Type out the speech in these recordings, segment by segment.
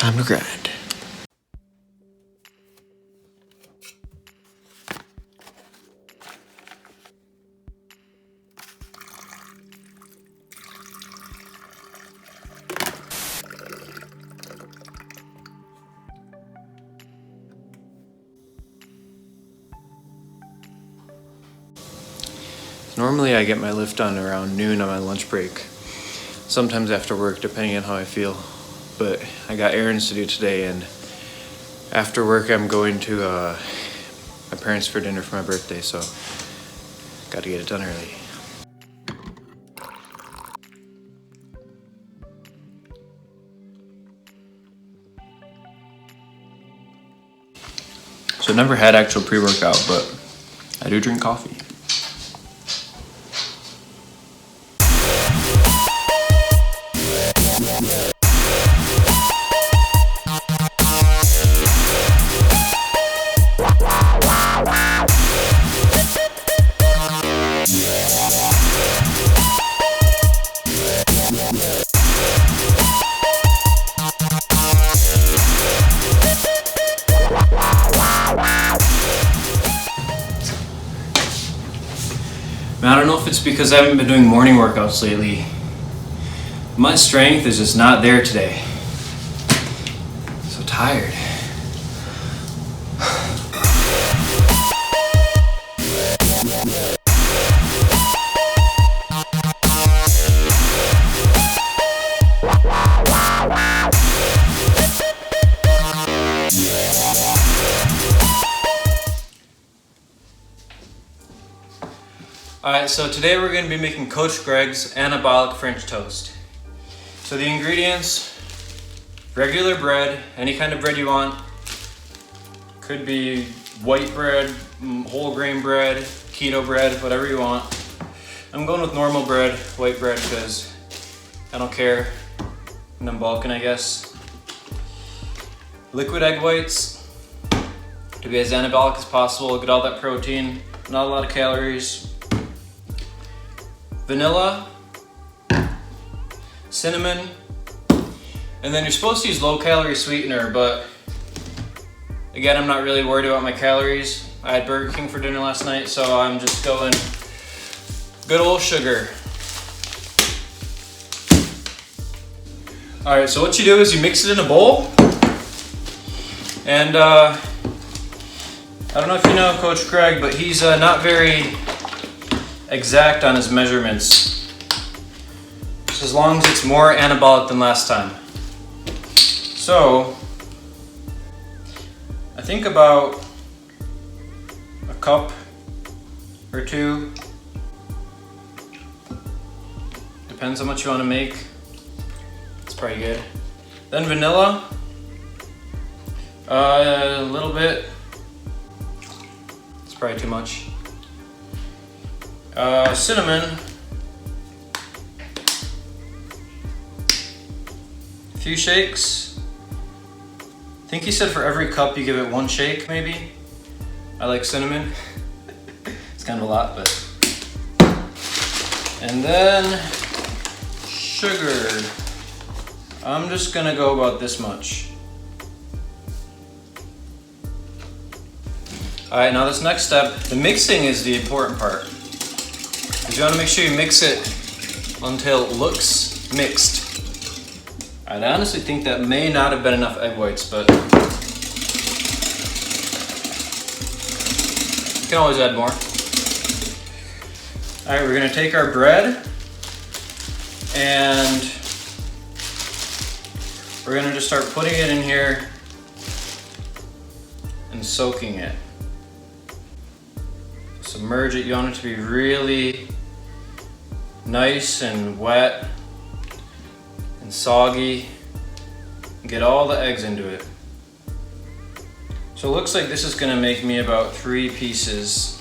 time to grind. Normally I get my lift done around noon on my lunch break. Sometimes after work, depending on how I feel. But I got errands to do today, and after work I'm going to my parents for dinner for my birthday, so got to get it done early. So I've never had actual pre-workout, but I do drink coffee. I don't know if it's because I haven't been doing morning workouts lately. My strength is just not there today. So tired. Alright, so today we're going to be making Coach Greg's Anabolic French Toast. So the ingredients: regular bread, any kind of bread you want. Could be white bread, whole grain bread, keto bread, whatever you want. I'm going with normal bread, white bread, because I don't care and I'm bulking, I guess. Liquid egg whites to be as anabolic as possible, get all that protein, not a lot of calories. Vanilla, cinnamon, and then you're supposed to use low-calorie sweetener, but again, I'm not really worried about my calories. I had Burger King for dinner last night, so I'm just going good old sugar. Alright, so what you do is you mix it in a bowl, and I don't know if you know Coach Greg, but he's not very exact on his measurements. Just as long as it's more anabolic than last time. So I think about a cup or two. Depends how much you want to make. It's pretty good. Then vanilla, a little bit. It's probably too much. Cinnamon, a few shakes. I think he said for every cup you give it one shake, maybe. I like cinnamon. It's kind of a lot, but. And then sugar. I'm just gonna go about this much. Alright, now this next step, the mixing is the important part. Because you want to make sure you mix it until it looks mixed. I honestly think that may not have been enough egg whites, but you can always add more. Alright, we're going to take our bread and we're going to just start putting it in here and soaking it. Submerge it. You want it to be really nice and wet and soggy. Get all the eggs into it. So it looks like this is going to make me about 3 pieces.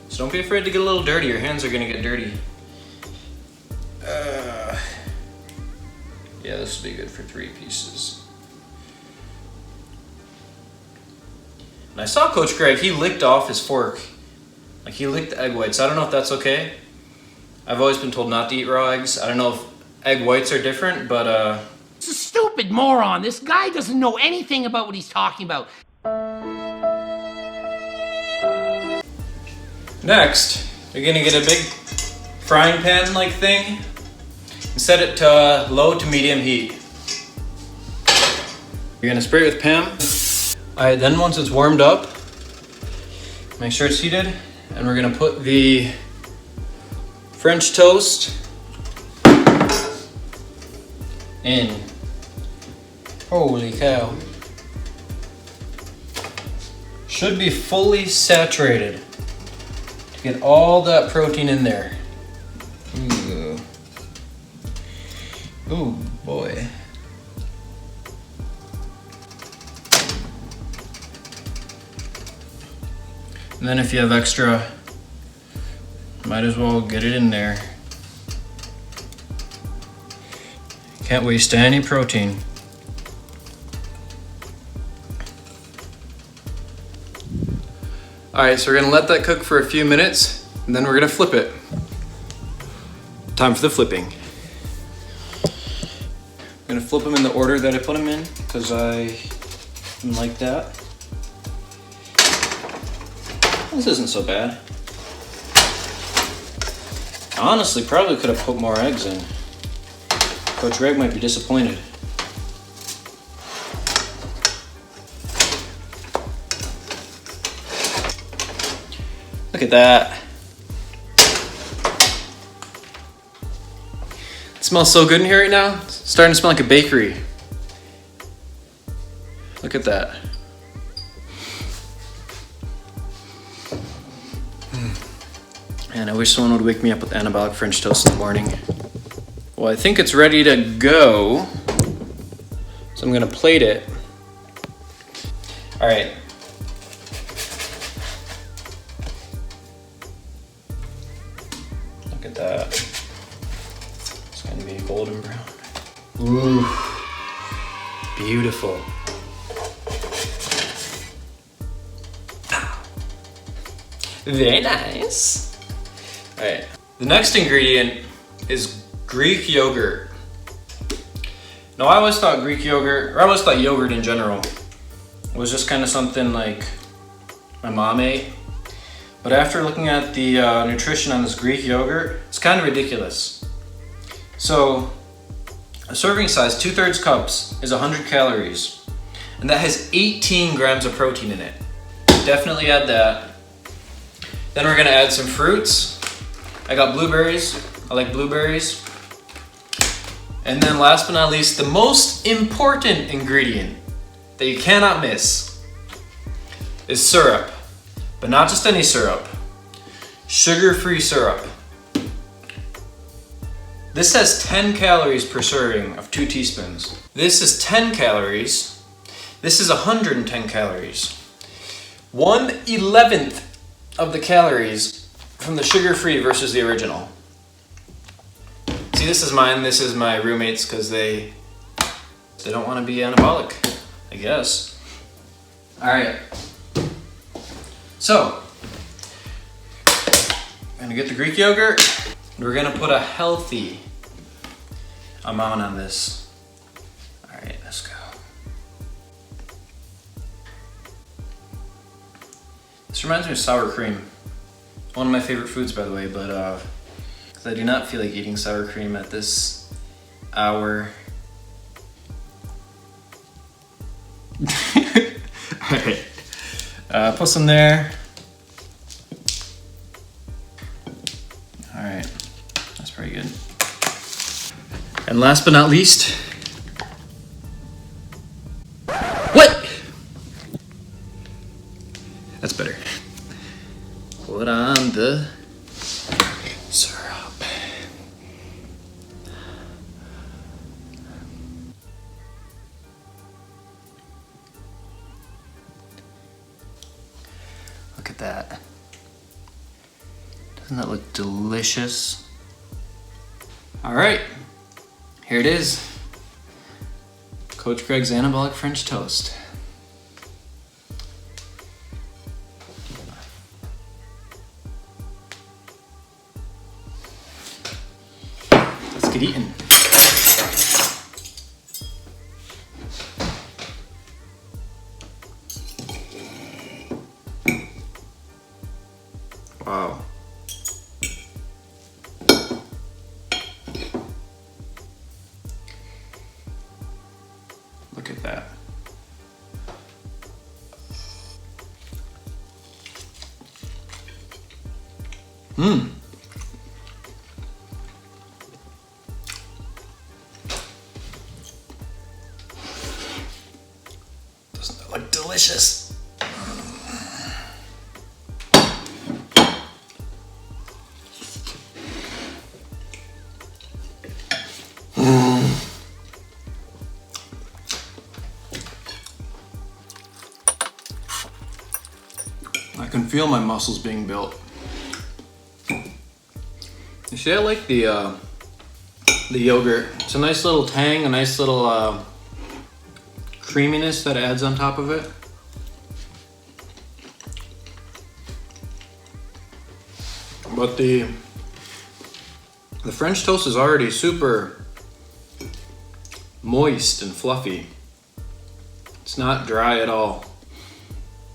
So don't be afraid to get a little dirty. Your hands are going to get dirty. Yeah, this will be good for 3 pieces. And I saw Coach Greg, he licked off his fork. Like, he licked the egg whites. I don't know if that's okay. I've always been told not to eat raw eggs. I don't know if egg whites are different, but It's a stupid moron. This guy doesn't know anything about what he's talking about. Next, you're gonna get a big frying pan like thing and set it to low to medium heat. You're gonna spray it with Pam. Alright, then once it's warmed up, make sure it's heated, and we're gonna put the French toast in. Holy cow. Should be fully saturated to get all that protein in there. Ooh. Ooh, boy. And then if you have extra, might as well get it in there. Can't waste any protein. Alright, so we're gonna let that cook for a few minutes, and then we're gonna flip it. Time for the flipping. I'm gonna flip them in the order that I put them in, because I like that. This isn't so bad. I honestly probably could have put more eggs in. Coach Greg might be disappointed. Look at that. It smells so good in here right now. It's starting to smell like a bakery. Look at that. And I wish someone would wake me up with anabolic French toast in the morning. Well, I think it's ready to go. So I'm gonna plate it. All right. Look at that. It's gonna be golden brown. Ooh, beautiful. Very nice. All right, the next ingredient is Greek yogurt. Now I always thought Greek yogurt, or I always thought yogurt in general, was just kind of something like my mom ate. But after looking at the nutrition on this Greek yogurt, it's kind of ridiculous. So a serving size, 2/3 cups, is 100 calories. And that has 18 grams of protein in it. Definitely add that. Then we're gonna add some fruits. I got blueberries. I like blueberries. And then last but not least, the most important ingredient that you cannot miss is syrup. But not just any syrup. Sugar-free syrup. This has 10 calories per serving of 2 teaspoons. This is 10 calories. This is 110 calories. 1/11 of the calories from the sugar-free versus the original. See, this is mine, this is my roommates, because they don't want to be anabolic, I guess. All right. So, I'm gonna get the Greek yogurt, and we're gonna put a healthy amount on this. All right, let's go. This reminds me of sour cream. One of my favorite foods, by the way, but because I do not feel like eating sour cream at this hour. All right, put some there. All right, that's pretty good. And last but not least, what? That's better. Put on the syrup. Look at that. Doesn't that look delicious? All right, here it is. Coach Greg's Anabolic French Toast. Let's get eating. Doesn't that look delicious? I can feel my muscles being built. You see, I like the yogurt. It's a nice little tang, a nice little creaminess that adds on top of it. But the French toast is already super moist and fluffy. It's not dry at all.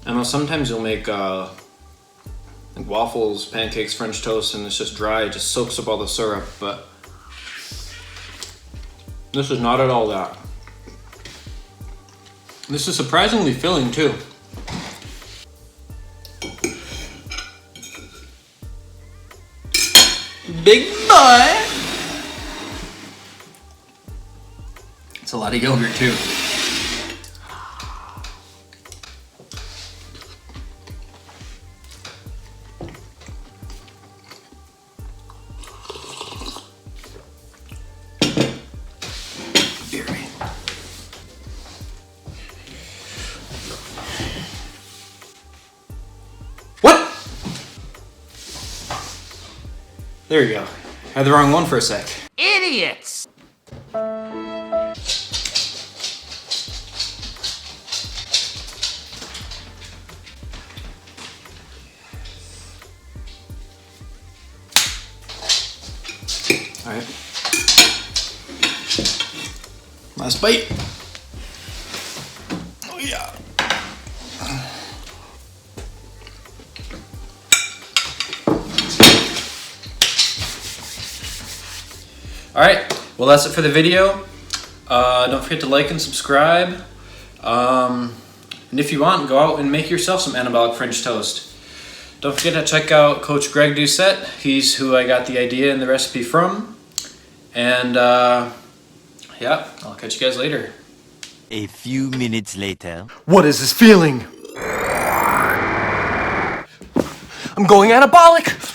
I know sometimes you'll make like waffles, pancakes, French toast, and it's just dry. It just soaks up all the syrup, but this is not at all that. This is surprisingly filling too. Big boy! It's a lot of yogurt too. What? There you go. Had the wrong one for a sec. Idiots! All right. Last bite. Oh yeah. All right. Well, that's it for the video. Don't forget to like and subscribe. And if you want, go out and make yourself some anabolic French toast. Don't forget to check out Coach Greg Doucette. He's who I got the idea and the recipe from. And yeah, I'll catch you guys later. A few minutes later. What is this feeling? I'm going anabolic!